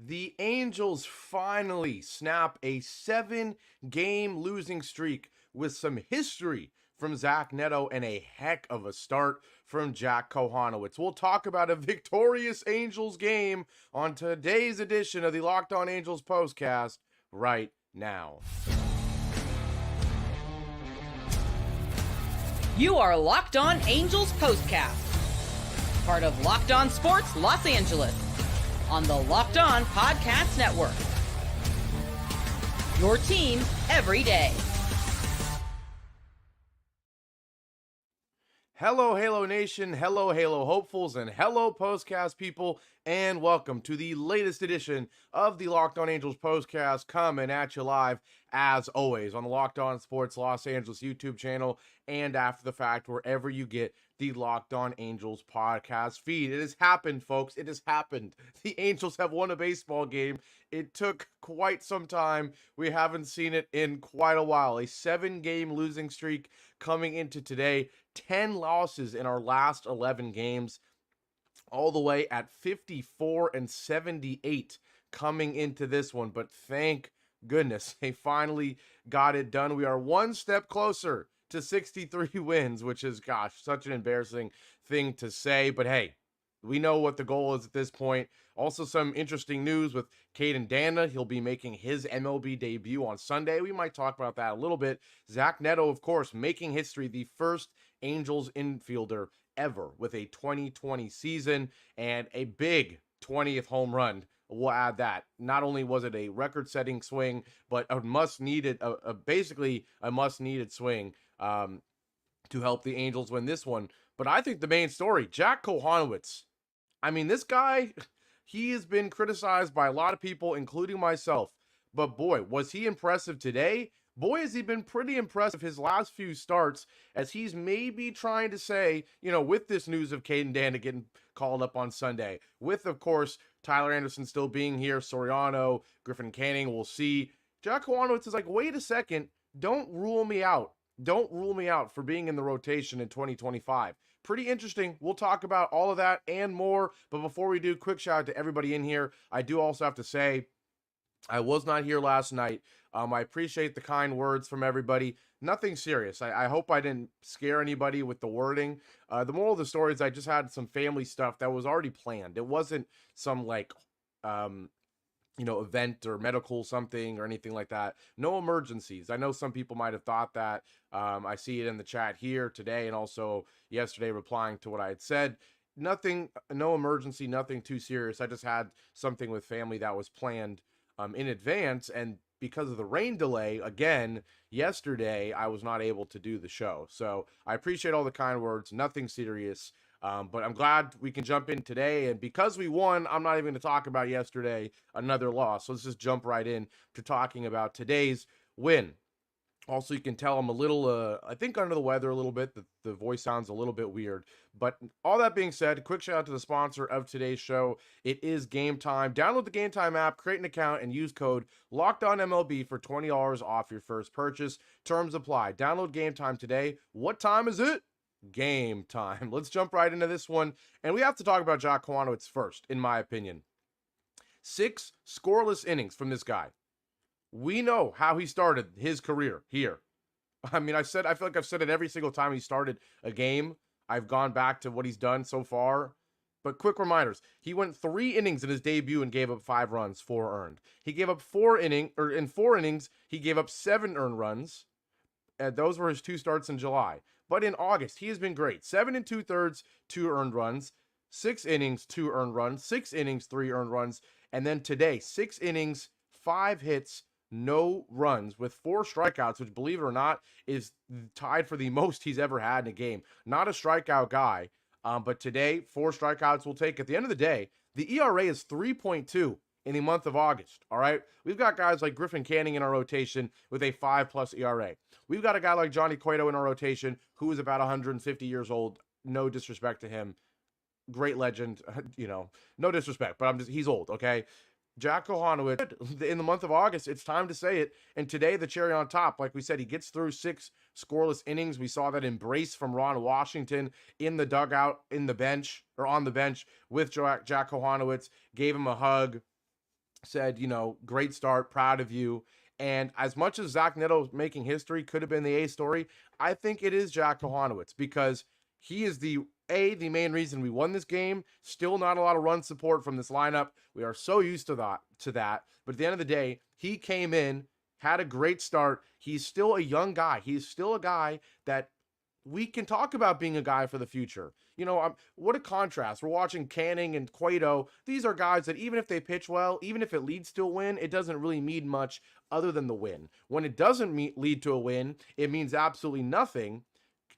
The Angels finally snap a 7-game losing streak with some history from Zach Neto and a heck of a start from Jack Kochanowicz. We'll talk about a victorious Angels game on today's edition of the Locked On Angels Postcast right now. You are Locked On Angels Postcast, part of Locked On Sports Los Angeles, on the Locked On Podcast Network. Your team every day. Hello, Halo Nation, hello, Halo hopefuls, and hello, Postcast people, and welcome to the latest edition of the Locked On Angels Postcast, coming at you live, as always, on the Locked On Sports Los Angeles YouTube channel, and after the fact, wherever you get the Locked On Angels podcast feed. It has happened, folks. It has happened. The Angels have won a baseball game. It took quite some time. We haven't seen it in quite a while. A 7-game losing streak coming into today. 10 losses in our last 11 games. All the way at 54 and 78 coming into this one. But thank goodness they finally got it done. We are one step closer to 63 wins, which is, gosh, such an embarrassing thing to say. But hey, we know what the goal is at this point. Also, some interesting news with Caden Dana. He'll be making his MLB debut on Sunday. We might talk about that a little bit. Zach Neto, of course, making history, the first Angels infielder ever with a 2020 season and a big 20th home run. We'll add that. Not only was it a record-setting swing, but a much-needed, basically a much-needed swing to help the Angels win this one. But I think the main story, Jack Kochanowicz. I mean, this guy, he has been criticized by a lot of people, including myself. But boy, was he impressive today. Boy, has he been pretty impressive his last few starts, as he's maybe trying to say, you know, with this news of Caden Dana getting called up on Sunday, with, of course, Tyler Anderson still being here, Soriano, Griffin Canning, we'll see. Jack Kochanowicz is like, wait a second, don't rule me out. Don't rule me out for being in the rotation in 2025. Pretty interesting. We'll talk about all of that and more. But before we do, quick shout out to everybody in here. I do also have to say, I was not here last night. I appreciate the kind words from everybody. Nothing serious. I hope I didn't scare anybody with the wording. The moral of the story is I just had some family stuff that was already planned. It wasn't some event or medical something or anything like that. No emergencies. I know some people might have thought that. I see it in the chat here today and also yesterday replying to what I had said. Nothing, no emergency, nothing too serious. I just had something with family that was planned in advance, and because of the rain delay, again, yesterday, I was not able to do the show. So I appreciate all the kind words. Nothing serious. But I'm glad we can jump in today. And because we won, I'm not even going to talk about yesterday, another loss. So let's just jump right in to talking about today's win. Also, you can tell I'm a little, I think, under the weather a little bit. The voice sounds a little bit weird. But all that being said, quick shout out to the sponsor of today's show. It is Game Time. Download the Game Time app, create an account, and use code LOCKEDONMLB for $20 off your first purchase. Terms apply. Download Game Time today. What time is it? Game time. Let's jump right into this one. And we have to talk about Jack Kochanowicz first, in my opinion. 6 scoreless innings from this guy. We know how he started his career here. I mean, I feel like I've said it every single time he started a game. I've gone back to what he's done so far. But quick reminders. He went 3 innings in his debut and gave up 5 runs, 4 earned. He gave up in 4 innings, he gave up 7 earned runs. And those were his 2 starts in July. But in August, he has been great. 7 2/3, 2 earned runs. 6 innings, 2 earned runs. 6 innings, 3 earned runs. And then today, 6 innings, 5 hits, no runs with 4 strikeouts, which, believe it or not, is tied for the most he's ever had in a game. Not a strikeout guy, but today, 4 strikeouts will take. At the end of the day, the ERA is 3.2 in the month of August, all right? We've got guys like Griffin Canning in our rotation with a 5+ ERA. We've got a guy like Johnny Cueto in our rotation who is about 150 years old. No disrespect to him. Great legend, no disrespect, but he's old, okay? Jack Kochanowicz, in the month of August, it's time to say it. And today, the cherry on top, like we said, he gets through 6 scoreless innings. We saw that embrace from Ron Washington in the dugout, on the bench with Jack Kochanowicz, gave him a hug. said, great start, proud of you. And as much as Zach Neto making history could have been the A story, I think it is Jack Kochanowicz, because he is the main reason we won this game. Still not a lot of run support from this lineup. We are so used to that. But at the end of the day, he came in, had a great start. He's still a young guy. He's still a guy that we can talk about being a guy for the future. What a contrast. We're watching Canning and Cueto. These are guys that even if they pitch well, even if it leads to a win, it doesn't really mean much other than the win. When it doesn't lead to a win, it means absolutely nothing.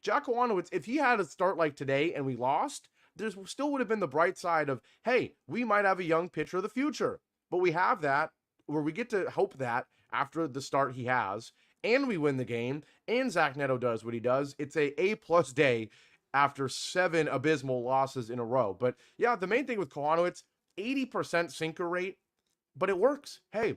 Jack Kochanowicz, if he had a start like today and we lost, there still would have been the bright side of, hey, we might have a young pitcher of the future. But we have that, where we get to hope that after the start he has, and we win the game, and Zach Neto does what he does. It's a A-plus day after 7 abysmal losses in a row. But yeah, the main thing with Kochanowicz, 80% sinker rate, but it works. Hey,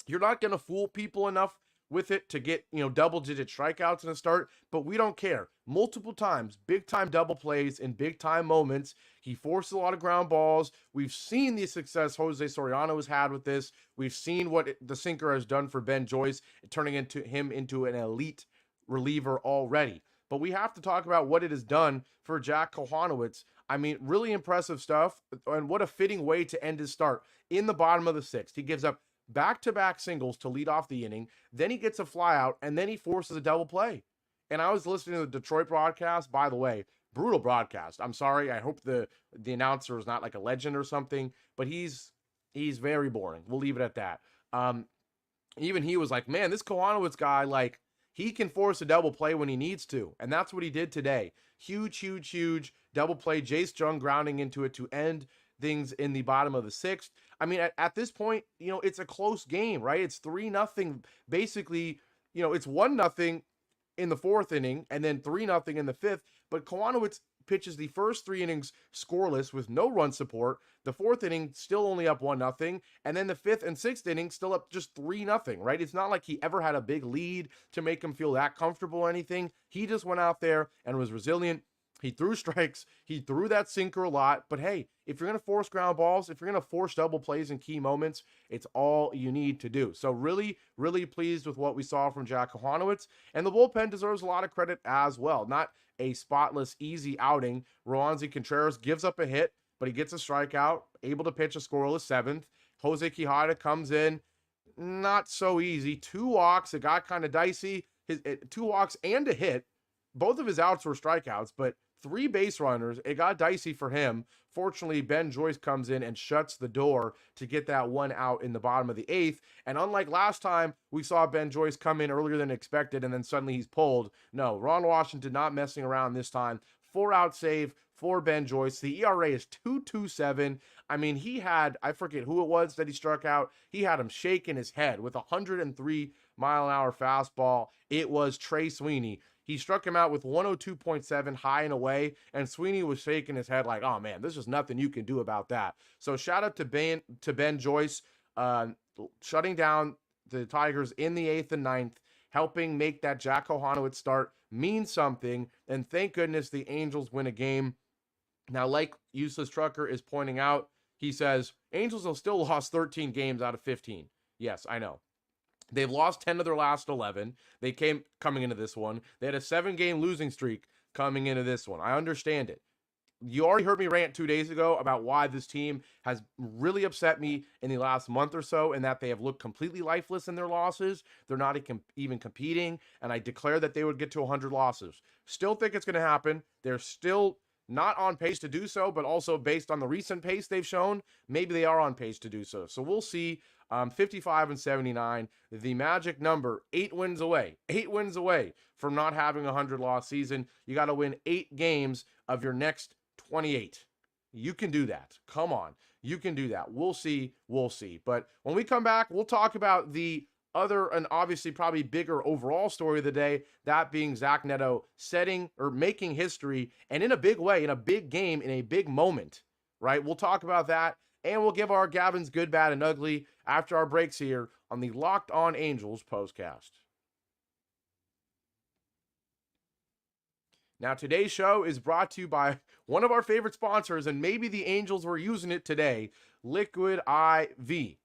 you're not going to fool people enough with it to get, double-digit strikeouts in a start, but we don't care. Multiple times, big-time double plays in big-time moments. He forces a lot of ground balls. We've seen the success Jose Soriano has had with this. We've seen what the sinker has done for Ben Joyce, turning him into an elite reliever already. But we have to talk about what it has done for Jack Kochanowicz. I mean, really impressive stuff, and what a fitting way to end his start. In the bottom of the 6th, he gives up back-to-back singles to lead off the inning, then he gets a flyout, and then he forces a double play. And I was listening to the Detroit broadcast, by the way, brutal broadcast. I'm sorry, I hope the announcer is not like a legend or something, but he's very boring. We'll leave it at that. Even he was like, man, this Kochanowicz guy, he can force a double play when he needs to, and that's what he did today. Huge double play. Jace Jung grounding into it to end things in the bottom of the 6th. I mean, at this point, it's a close game, right? It's 3-0. Basically, it's 1-0 in the 4th inning and then 3-0 in the 5th. But Kochanowicz pitches the first 3 innings scoreless with no run support. The 4th inning still only up 1-0. And then the 5th and 6th inning still up just 3-0, right? It's not like he ever had a big lead to make him feel that comfortable or anything. He just went out there and was resilient. He threw strikes. He threw that sinker a lot. But hey, if you're going to force ground balls, if you're going to force double plays in key moments, it's all you need to do. So really pleased with what we saw from Jack Kochanowicz. And the bullpen deserves a lot of credit as well. Not a spotless, easy outing. Roansy Contreras gives up a hit, but he gets a strikeout, able to pitch a scoreless 7th. Jose Quijada comes in. Not so easy. 2 walks. It got kind of dicey. 2 walks and a hit. Both of his outs were strikeouts, but 3 base runners. It got dicey for him. Fortunately, Ben Joyce comes in and shuts the door to get that 1 out in the bottom of the 8th. And unlike last time, we saw Ben Joyce come in earlier than expected, and then suddenly he's pulled. No, Ron Washington not messing around this time. 4-out save for Ben Joyce. The ERA is 2.27. I mean, he had, I forget who it was that he struck out. He had him shaking his head with a 103-mile-an-hour fastball. It was Trey Sweeney. He struck him out with 102.7 high and away, and Sweeney was shaking his head like, oh man, there's just nothing you can do about that. So shout out to Ben Joyce, shutting down the Tigers in the 8th and 9th, helping make that Jack Kochanowicz start mean something, and thank goodness the Angels win a game. Now, like Useless Trucker is pointing out, he says, Angels have still lost 13 games out of 15. Yes, I know. They've lost 10 of their last 11. They came coming into this one. They had a 7-game losing streak coming into this one. I understand it. You already heard me rant 2 days ago about why this team has really upset me in the last month or so, and that they have looked completely lifeless in their losses. They're not even competing, and I declared that they would get to 100 losses. Still think it's going to happen. They're still not on pace to do so, but also based on the recent pace they've shown, maybe they are on pace to do so. So we'll see. 55 and 79, the magic number, 8 wins away from not having a 100-loss season. You got to win 8 games of your next 28. You can do that. Come on. You can do that. We'll see. But when we come back, we'll talk about the other and obviously probably bigger overall story of the day, that being Zach Neto making history, and in a big way, in a big game, in a big moment, right? We'll talk about that, and we'll give our Gavin's good, bad, and ugly after our breaks here on the Locked On Angels Postcast. Now, today's show is brought to you by one of our favorite sponsors, and maybe the Angels were using it today, Liquid IV.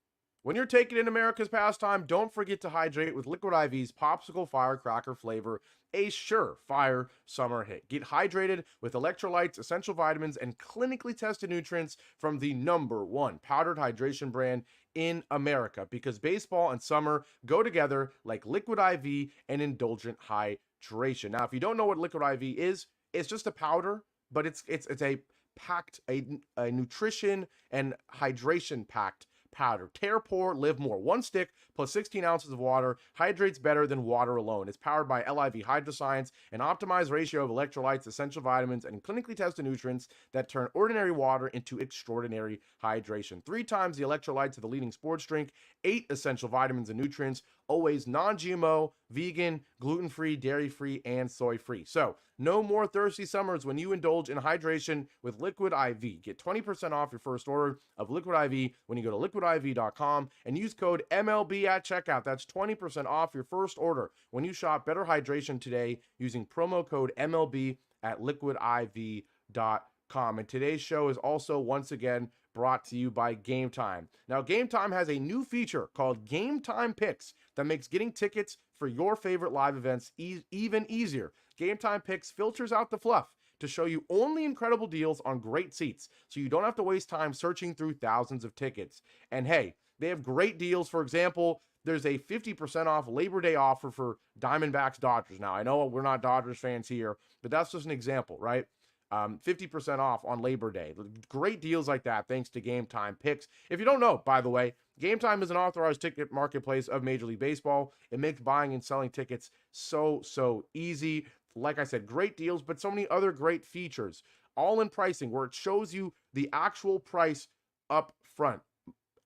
When you're taking in America's pastime, don't forget to hydrate with Liquid IV's Popsicle Firecracker flavor, a surefire summer hit. Get hydrated with electrolytes, essential vitamins, and clinically tested nutrients from the #1 powdered hydration brand in America, because baseball and summer go together like Liquid IV and indulgent hydration. Now, if you don't know what Liquid IV is, it's just a powder, but it's a packed, a nutrition and hydration packed powder. Tear, pour, live more. One stick plus 16 ounces of water hydrates better than water alone. It's powered by LIV Hydroscience, an optimized ratio of electrolytes, essential vitamins, and clinically tested nutrients that turn ordinary water into extraordinary hydration. 3 times the electrolytes of the leading sports drink, 8 essential vitamins and nutrients, always non-GMO, vegan, gluten-free, dairy-free, and soy-free. So, no more thirsty summers when you indulge in hydration with Liquid IV. Get 20% off your first order of Liquid IV when you go to liquidiv.com and use code MLB at checkout. That's 20% off your first order when you shop Better Hydration today using promo code MLB at liquidiv.com. And today's show is also once again brought to you by Game Time. Now, Game Time has a new feature called Game Time Picks that makes getting tickets for your favorite live events even easier. Game Time Picks filters out the fluff to show you only incredible deals on great seats, so you don't have to waste time searching through thousands of tickets. And hey, they have great deals. For example, there's a 50% off Labor Day offer for Diamondbacks Dodgers. Now, I know we're not Dodgers fans here, but that's just an example, right? 50% off on Labor Day. Great deals like that thanks to Game Time Picks. If you don't know, by the way, Game Time is an authorized ticket marketplace of Major League Baseball. It makes buying and selling tickets so easy. Like I said, great deals, but so many other great features. All in pricing, where it shows you the actual price up front.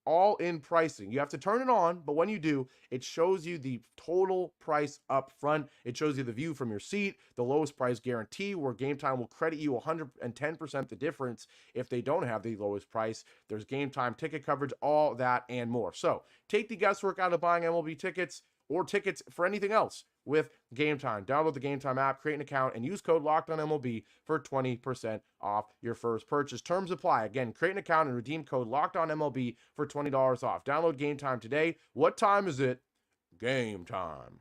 All in pricing. You have to turn it on, but when you do, it shows you the total price up front. It shows you the view from your seat, the lowest price guarantee, where Game Time will credit you 110% the difference if they don't have the lowest price. There's Game Time ticket coverage, all that and more. So take the guesswork out of buying MLB tickets or tickets for anything else with Game Time. Download the Game Time app, create an account, and use code LOCKEDONMLB for 20% off your first purchase. Terms apply. Again, create an account and redeem code LOCKEDONMLB for $20 off. Download Game Time today. What time is it? Game time.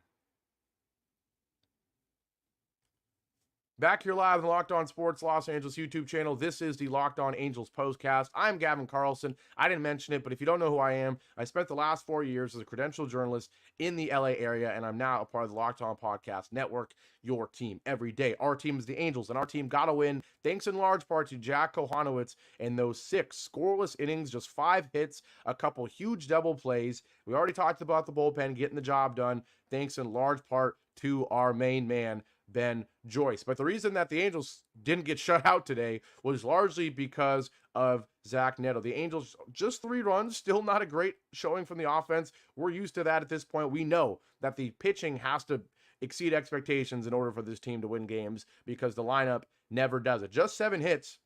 Back here live on the Locked On Sports Los Angeles YouTube channel. This is the Locked On Angels Postcast. I'm Gavin Carlson. I didn't mention it, but if you don't know who I am, I spent the last 4 years as a credentialed journalist in the LA area, and I'm now a part of the Locked On Podcast Network, your team every day. Our team is the Angels, and our team got a win thanks in large part to Jack Kochanowicz in those 6 scoreless innings, just 5 hits, a couple huge double plays. We already talked about the bullpen getting the job done, thanks in large part to our main man, Ben Joyce. But the reason that the Angels didn't get shut out today was largely because of Zach Neto. The Angels, just 3 runs, still not a great showing from the offense. We're used to that at this point. We know that the pitching has to exceed expectations in order for this team to win games, because the lineup never does it. Just 7 hits,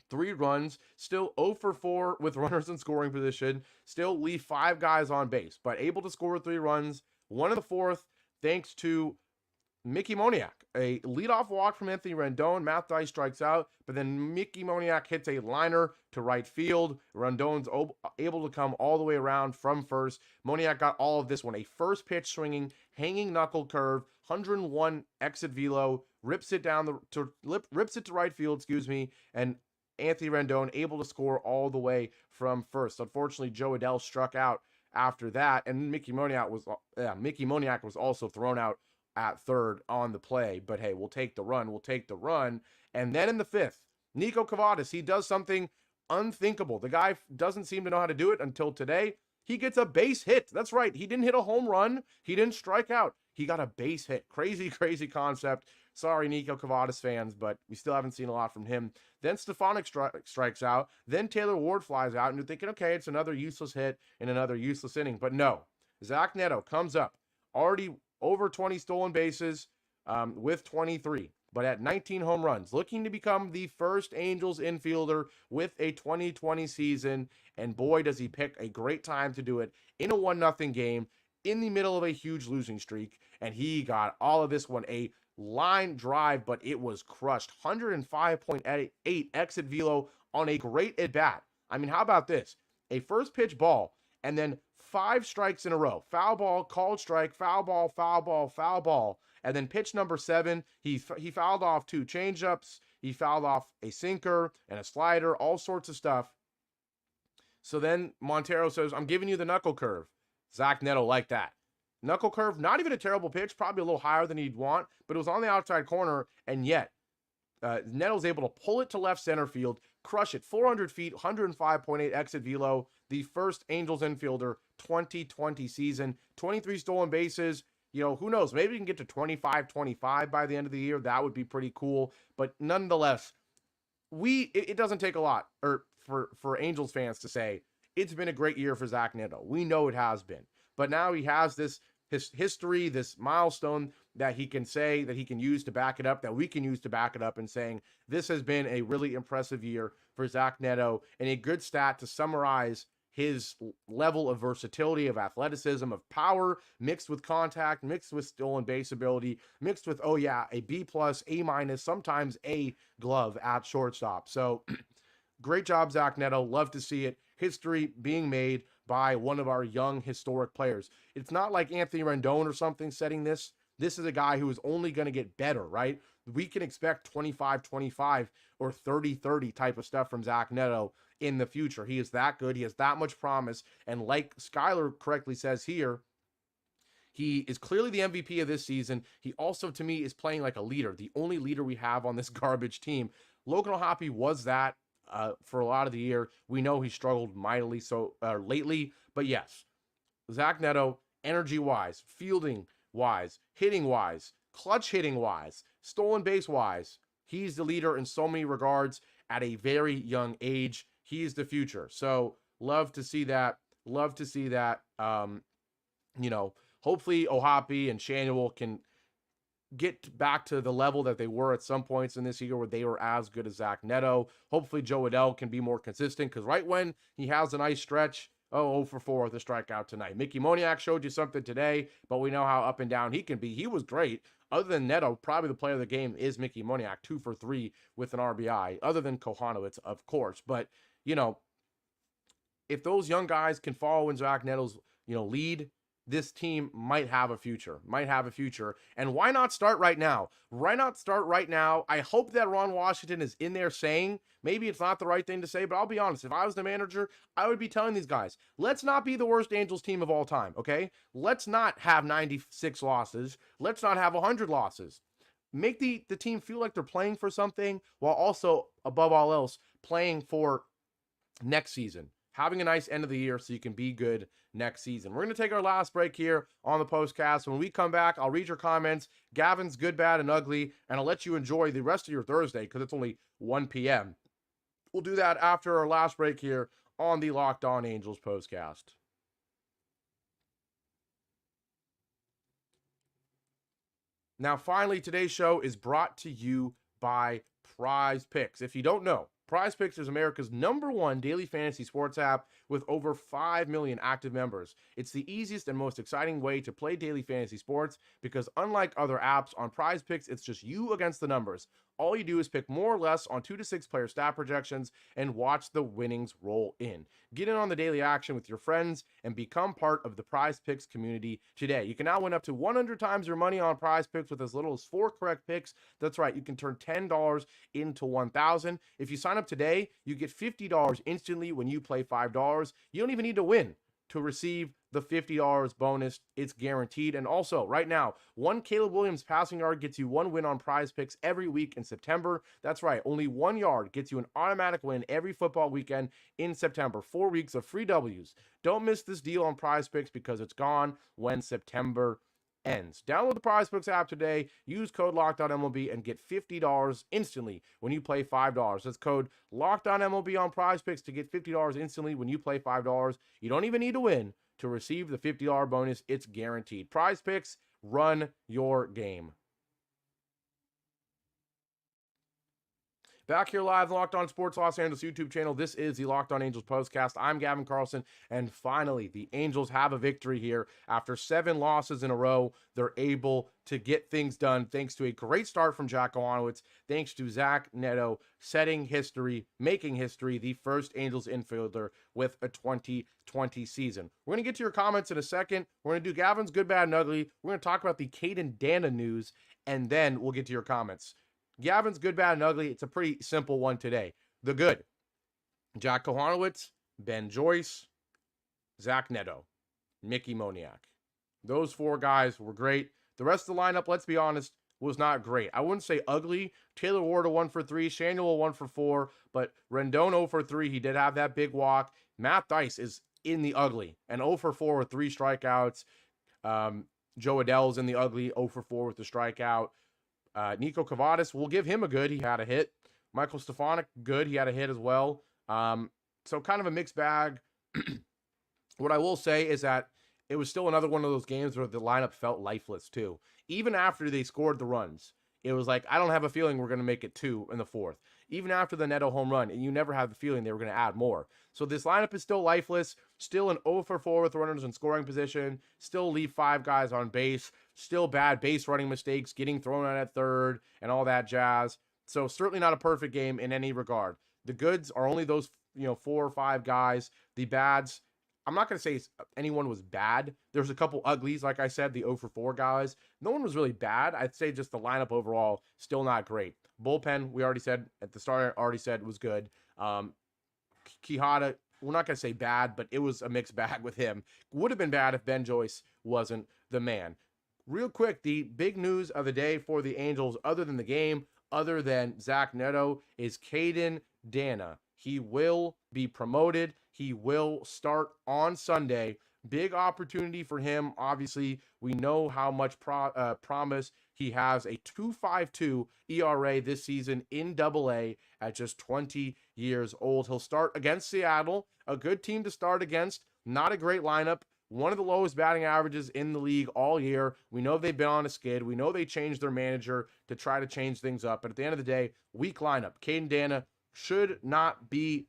3 runs, still 0 for 4 with runners in scoring position, still leave 5 guys on base, but able to score 3 runs, 1 in the 4th, thanks to Mickey Moniak. A leadoff walk from Anthony Rendon. Matt Dice strikes out, but then Mickey Moniak hits a liner to right field. Rendon's able to come all the way around from first. Moniak got all of this one. A first pitch swinging, hanging knuckle curve, 101 exit velo, rips it to right field, and Anthony Rendon able to score all the way from first. Unfortunately, Joe Adell struck out after that, and Mickey Moniak was also thrown out at third on the play. But hey, we'll take the run. And then in the 5th, Nico Cavadas, he does something unthinkable. The guy doesn't seem to know how to do it until today. He gets a base hit. That's right. He didn't hit a home run. He didn't strike out. He got a base hit. Crazy concept. Sorry, Nico Cavadas fans, but we still haven't seen a lot from him. Then Stefanik strikes out. Then Taylor Ward flies out, and you're thinking, okay, it's another useless hit in another useless inning. But no, Zach Neto comes up, already over 20 stolen bases with 23, but at 19 home runs, looking to become the first Angels infielder with a 2020 season. And boy, does he pick a great time to do it in a 1-0 game in the middle of a huge losing streak. And he got all of this one, a line drive, but it was crushed. 105.8 exit velo on a great at bat. I mean, how about this? A first pitch ball, and then 5 strikes in a row. Foul ball, called strike, foul ball, foul ball, foul ball. And then pitch number 7, he fouled off 2 changeups. He fouled off a sinker and a slider, all sorts of stuff. So then Montero says, I'm giving you the knuckle curve. Zach Neto liked that. Knuckle curve, not even a terrible pitch, probably a little higher than he'd want, but it was on the outside corner, and yet Neto's able to pull it to left center field, crush it 400 feet, 105.8 exit velo, the first Angels infielder 2020 season, 23 stolen bases. You know, who knows? Maybe we can get to 25 by the end of the year. That would be pretty cool. But nonetheless, it doesn't take a lot for Angels fans to say it's been a great year for Zach Neto. We know it has been. But now he has this history, this milestone that he can say, that he can use to back it up, that we can use to back it up, and saying this has been a really impressive year for Zach Neto, and a good stat to summarize his level of versatility, of athleticism, of power, mixed with contact, mixed with stolen base ability, mixed with, a B+, A-, sometimes A glove at shortstop. So great job, Zach Neto. Love to see it. History being made by one of our young historic players. It's not like Anthony Rendon or something setting this. This is a guy who is only going to get better, right? We can expect 25-25 or 30-30 type of stuff from Zach Neto in the future. He is that good. He has that much promise. And like Skyler correctly says here, he is clearly the MVP of this season. He also, to me, is playing like a leader, the only leader we have on this garbage team. Logan O'Hoppe was that for a lot of the year. We know he struggled mightily lately, but yes, Zach Neto, energy-wise, fielding-wise, hitting-wise, clutch hitting-wise, stolen base-wise, he's the leader in so many regards at a very young age. He's the future. So love to see that. Love to see that. Hopefully O'Hoppe and Shanuel can get back to the level that they were at some points in this year where they were as good as Zach Neto. Hopefully Joe Adell can be more consistent, because right when he has a nice stretch, 0 for 4 with a strikeout tonight. Mickey Moniak showed you something today, but we know how up and down he can be. He was great. Other than Neto, probably the player of the game is Mickey Moniak, 2 for 3 with an RBI, other than Kochanowicz, of course. But, if those young guys can follow in Zach Neto's, lead, this team might have a future. And why not start right now? I hope that Ron Washington is in there saying, maybe it's not the right thing to say, but I'll be honest. If I was the manager, I would be telling these guys, let's not be the worst Angels team of all time, okay? Let's not have 96 losses. Let's not have 100 losses. Make the team feel like they're playing for something, while also, above all else, playing for next season. Having a nice end of the year so you can be good next season. We're going to take our last break here on the postcast. When we come back, I'll read your comments, Gavin's good, bad, and ugly, and I'll let you enjoy the rest of your Thursday because it's only 1 p.m. We'll do that after our last break here on the Locked On Angels postcast. Now, finally, today's show is brought to you by PrizePicks. If you don't know, PrizePicks is America's #1 daily fantasy sports app with over 5 million active members. It's the easiest and most exciting way to play daily fantasy sports because unlike other apps on PrizePicks, it's just you against the numbers. All you do is pick more or less on 2 to 6 player stat projections and watch the winnings roll in. Get in on the daily action with your friends and become part of the PrizePicks community today. You can now win up to 100 times your money on PrizePicks with as little as 4 correct picks. That's right, you can turn $10 into $1,000. If you sign up today, you get $50 instantly when you play $5. You don't even need to win to receive the $50 bonus. It's guaranteed. And also, right now, one Caleb Williams passing yard gets you 1 win on PrizePicks every week in September. That's right, only 1 yard gets you an automatic win every football weekend in September. 4 weeks of free W's. Don't miss this deal on PrizePicks because it's gone when September ends. Download the PrizePicks app today, use code LOCKEDONMLB, and get $50 instantly when you play $5. That's code LOCKEDONMLB on PrizePicks to get $50 instantly when you play $5. You don't even need to win to receive the $50 bonus. It's guaranteed. PrizePicks, run your game. Back here live, Locked On Sports Los Angeles YouTube channel. This is the Locked On Angels Postcast. I'm Gavin Carlson, and finally, the Angels have a victory here. After 7 losses in a row, they're able to get things done thanks to a great start from Jack Kochanowicz, thanks to Zach Neto setting history, making history, the first Angels infielder with a 2020 season. We're going to get to your comments in a second. We're going to do Gavin's Good, Bad, and Ugly. We're going to talk about the Caden Dana news, and then we'll get to your comments. Gavin's Good, Bad, and Ugly. It's a pretty simple one today. The good: Jack Kochanowicz, Ben Joyce, Zach Neto, Mickey Moniak. Those 4 guys were great. The rest of the lineup, let's be honest, was not great. I wouldn't say ugly. Taylor Ward a 1 for 3, Shanuel a 1 for 4, but Rendon 0 for 3. He did have that big walk. Matt Dice is in the ugly, and 0 for 4 with 3 strikeouts. Joe Adell's in the ugly, 0 for 4 with the strikeout. Nico Cavadas, we'll give him a good. He had a hit. Michael Stefanik, good. He had a hit as well. So kind of a mixed bag. What I will say is that it was still another one of those games where the lineup felt lifeless too. Even after they scored the runs, it was like, I don't have a feeling we're going to make it 2 in the 4th. Even after the Neto home run, and you never have the feeling they were going to add more. So this lineup is still lifeless, still an 0 for 4 with runners in scoring position, still leave 5 guys on base, still bad base running mistakes, getting thrown out at third, and all that jazz. So certainly not a perfect game in any regard. The goods are only those 4 or 5 guys. The bads, I'm not going to say anyone was bad. There's a couple uglies, like I said, the 0 for 4 guys. No one was really bad. I'd say just the lineup overall, still not great. Bullpen, we already said, at the start, was good. Quijada, we're not going to say bad, but it was a mixed bag with him. Would have been bad if Ben Joyce wasn't the man. Real quick, the big news of the day for the Angels, other than the game, other than Zach Neto, is Caden Dana. He will be promoted. He will start on Sunday. Big opportunity for him. Obviously, we know how much promise he has. A 2.52 ERA this season in Double-A at just 20 years old. He'll start against Seattle, a good team to start against. Not a great lineup. One of the lowest batting averages in the league all year. We know they've been on a skid. We know they changed their manager to try to change things up. But at the end of the day, weak lineup. Caden Dana should not be,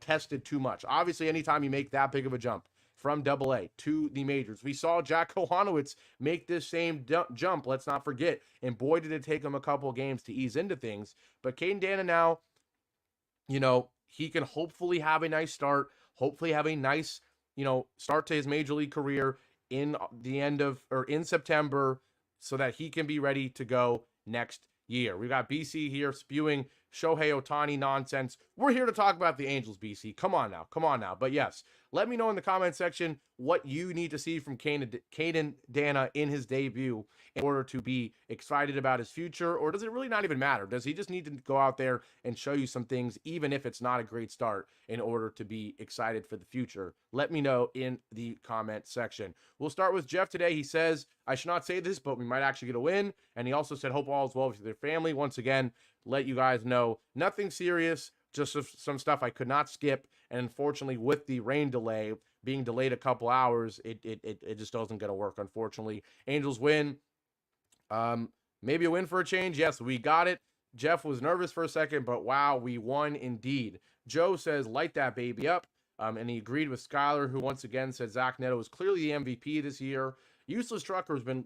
tested too much. Obviously, anytime you make that big of a jump from Double-A to the majors, we saw Jack Kochanowicz make this same jump, let's not forget, and boy, did it take him a couple of games to ease into things. But Caden Dana now, he can hopefully have a nice start, hopefully have a nice, start to his major league career in September, so that he can be ready to go next year. We've got BC here spewing Shohei Ohtani nonsense. We're here to talk about the Angels, BC. Come on now. But yes, let me know in the comment section what you need to see from Caden Dana in his debut in order to be excited about his future, or does it really not even matter? Does he just need to go out there and show you some things, even if it's not a great start, in order to be excited for the future? Let me know in the comment section. We'll start with Jeff today. He says, I should not say this, but we might actually get a win. And he also said, hope all is well with their family. Once again, let you guys know, nothing serious, just some stuff I could not skip. And unfortunately, with the rain delay being delayed a couple hours, it just doesn't going to work, unfortunately. Angels win. Maybe a win for a change. Yes, we got it. Jeff was nervous for a second, but wow, we won indeed. Joe says, light that baby up. And he agreed with Skyler, who once again said Zach Neto is clearly the MVP this year. Useless Trucker has been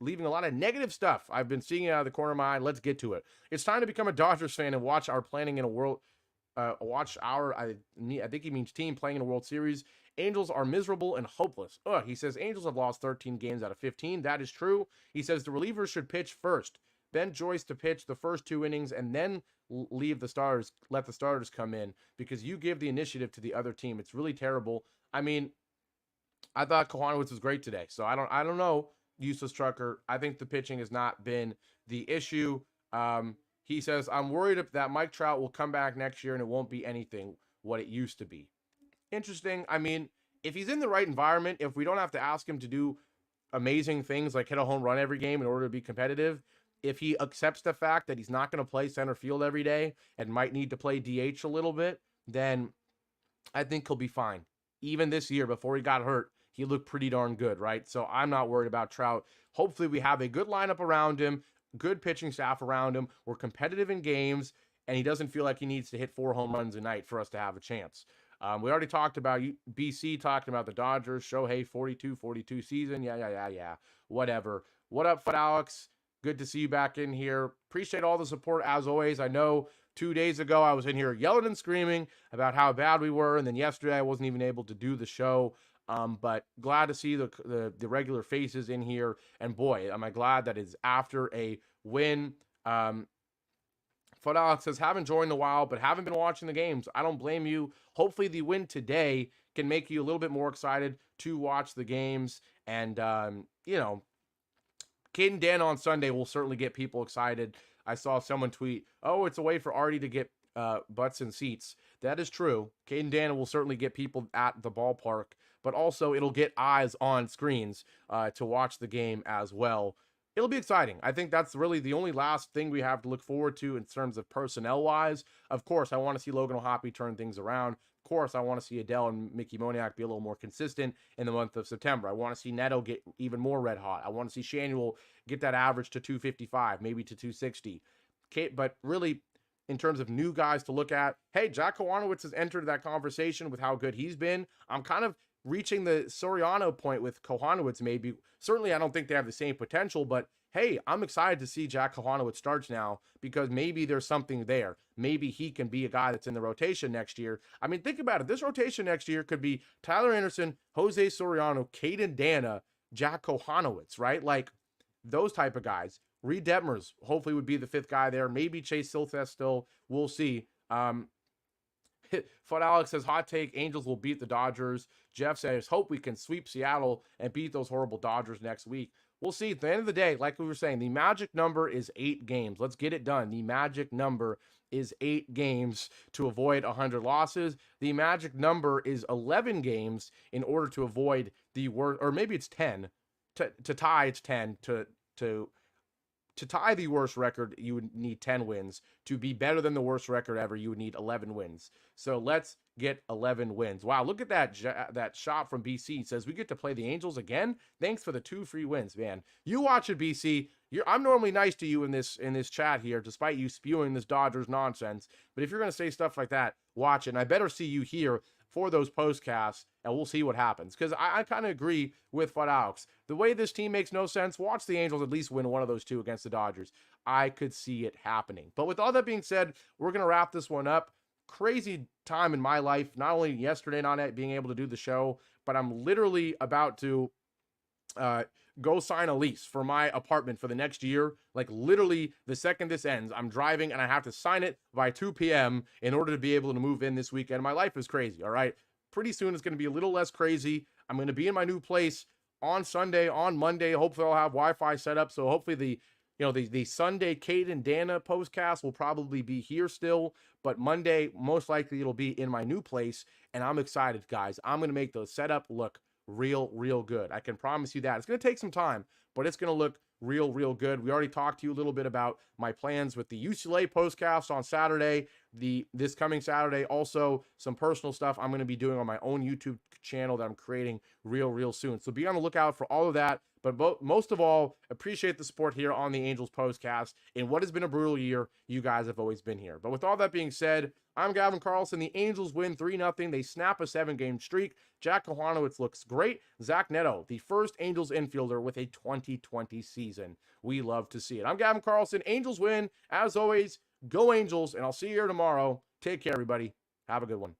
leaving a lot of negative stuff. I've been seeing it out of the corner of my eye. Let's get to it. It's time to become a Dodgers fan and watch our planning in a world. I think he means team playing in a World Series. Angels are miserable and hopeless. He says Angels have lost 13 games out of 15. That is true. He says the relievers should pitch first. Ben Joyce to pitch the first 2 innings and then let the starters come in, because you give the initiative to the other team. It's really terrible. I mean, I thought Kochanowicz was great today. So I don't know, Useless Trucker. I think the pitching has not been the issue. He says, I'm worried that Mike Trout will come back next year and it won't be anything what it used to be. Interesting. I mean, if he's in the right environment, if we don't have to ask him to do amazing things like hit a home run every game in order to be competitive, if he accepts the fact that he's not going to play center field every day and might need to play DH a little bit, then I think he'll be fine. Even this year, before he got hurt, he looked pretty darn good, right? So I'm not worried about Trout. Hopefully we have a good lineup around him, good pitching staff around him. We're competitive in games, and he doesn't feel like he needs to hit 4 home runs a night for us to have a chance. We already talked about BC talking about the Dodgers. Shohei 42 season. Yeah. Whatever. What up, Fud Alex? Good to see you back in here. Appreciate all the support as always. I know 2 days ago I was in here yelling and screaming about how bad we were, and then yesterday I wasn't even able to do the show. But glad to see the regular faces in here, and boy, am I glad that it's after a win. Fud Alex says, haven't joined in a while, but haven't been watching the games. I don't blame you. Hopefully the win today can make you a little bit more excited to watch the games. And, Caden Dan on Sunday will certainly get people excited. I saw someone tweet, oh, it's a way for Artie to get butts in seats. That is true. Caden Dan will certainly get people at the ballpark, but also it'll get eyes on screens to watch the game as well. It'll be exciting. I think that's really the only last thing we have to look forward to in terms of personnel-wise. Of course, I want to see Logan O'Hoppe turn things around. Of course, I want to see Adele and Mickey Moniak be a little more consistent in the month of September. I want to see Neto get even more red hot. I want to see Shanuel get that average to 255, maybe to 260. But really, in terms of new guys to look at, hey, Jack Kochanowicz has entered that conversation with how good he's been. I'm kind of reaching the Soriano point with Kochanowicz maybe. Certainly, I don't think they have the same potential, but hey, I'm excited to see Jack Kochanowicz starts now because maybe there's something there. Maybe he can be a guy that's in the rotation next year. I mean, think about it. This rotation next year could be Tyler Anderson, Jose Soriano, Caden Dana, Jack Kochanowicz, right? Like those type of guys. Reed Detmers hopefully would be the 5th guy there. Maybe Chase Silthes still. We'll see. Fud Alex says, hot take, Angels will beat the Dodgers. Jeff says, hope we can sweep Seattle and beat those horrible Dodgers next week. We'll see. At the end of the day, like we were saying, the magic number is 8 games. Let's get it done. The magic number is 8 games to avoid 100 losses. The magic number is 11 games in order to avoid the worst, or maybe it's 10. To tie, it's 10. To tie the worst record, you would need 10 wins. To be better than the worst record ever, you would need 11 wins. So let's get 11 wins. Wow, look at that shot from BC. It says, we get to play the Angels again? Thanks for the 2 free wins, man. You watch it, BC. I'm normally nice to you in this chat here, despite you spewing this Dodgers nonsense. But if you're going to say stuff like that, watch it. And I better see you here for those postcasts, and we'll see what happens. Because I kind of agree with Fud Alex. The way this team makes no sense, watch the Angels at least win one of those 2 against the Dodgers. I could see it happening. But with all that being said, we're going to wrap this one up. Crazy time in my life, not only yesterday not being able to do the show, but I'm literally about to go sign a lease for my apartment for the next year. Like literally the second this ends, I'm driving and I have to sign it by 2 p.m. in order to be able to move in this weekend. My life is crazy, all right? Pretty soon it's going to be a little less crazy. I'm going to be in my new place on Sunday, on Monday. Hopefully I'll have Wi-Fi set up. So hopefully the Sunday Caden Dana postcast will probably be here still, but Monday, most likely it'll be in my new place. And I'm excited, guys. I'm going to make the setup look real good. I can promise you that. It's going to take some time, but it's going to look real good. We already talked to you a little bit about my plans with the UCLA postcast on Saturday, this coming Saturday. Also, some personal stuff I'm going to be doing on my own YouTube channel that I'm creating real soon. So be on the lookout for all of that. But most of all, appreciate the support here on the Angels Postcast. In what has been a brutal year, you guys have always been here. But with all that being said, I'm Gavin Carlson. The Angels win 3-0. They snap a 7-game streak. Jack Kochanowicz looks great. Zach Neto, the first Angels infielder with a 2020 season. We love to see it. I'm Gavin Carlson. Angels win. As always, go Angels, and I'll see you here tomorrow. Take care, everybody. Have a good one.